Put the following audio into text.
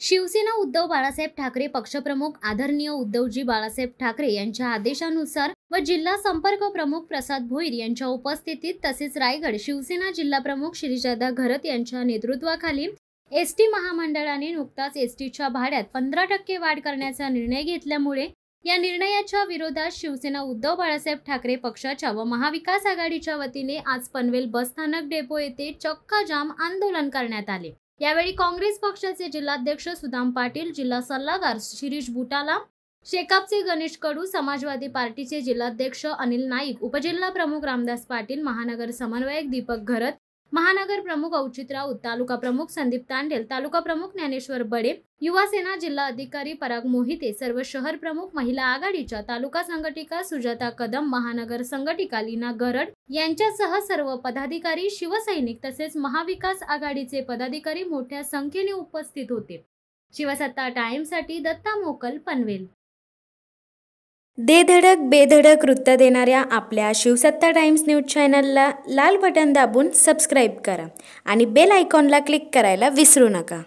शिवसेना उद्धव बाळासाहेब ठाकरे पक्षप्रमुख आदरणीय उद्धवजी बाळासाहेब ठाकरे यांच्या आदेशानुसार व जिल्हा संपर्क प्रमुख प्रसाद भोईर यांच्या उपस्थितीत तसेच रायगड शिवसेना जिल्हा प्रमुख श्रीजादा घरत यांच्या नेतृत्वाखाली एसटी महामंडळाने नुकताच एसटीच्या भाड्यात 15% वाढ करण्याचा निर्णय घेतल्यामुळे या निर्णयाच्या विरोधात शिवसेना उद्धव बाळासाहेब ठाकरे पक्षाच्या व महाविकास आघाडीच्या वतीने आज पनवेल बसस्थानक डेपो येथे चक्का जाम आंदोलन करण्यात आले। यावेळी काँग्रेस पक्षाचे जिल्हाध्यक्ष सुदाम पाटील, जिल्हा सल्लागार शिरीष बुटाला, शेकापचे गणेश कडू, समाजवादी पार्टीचे जिल्हाध्यक्ष अनिल नाईक, उपजिल्हा प्रमुख रामदास पाटील, महानगर समन्वयक दीपक घरत, महानगर प्रमुख औचित राऊत, तालुका प्रमुख संदीप तांडेल, तालुका प्रमुख ज्ञानेश्वर बडे, युवा सेना जिल्हा अधिकारी पराग मोहिते, सर्व शहर प्रमुख, महिला आघाडीच्या तालुका संघटिका सुजाता कदम, महानगर संघटिका लीना गरड यांच्यासह सर्व पदाधिकारी, शिवसैनिक तसेच महाविकास आघाडीचे पदाधिकारी मोठ्या संख्येने उपस्थित होते। शिवसत्ता टाइम्ससाठी दत्ता मोकल, पनवेल। दे धडक बेधडक वृत्त देणाऱ्या आपल्या शिवसत्ता टाइम्स न्यूज चॅनलला लाल बटन दाबून सबस्क्राईब करा आणि बेल आयकॉनला क्लिक करायला विसरू नका।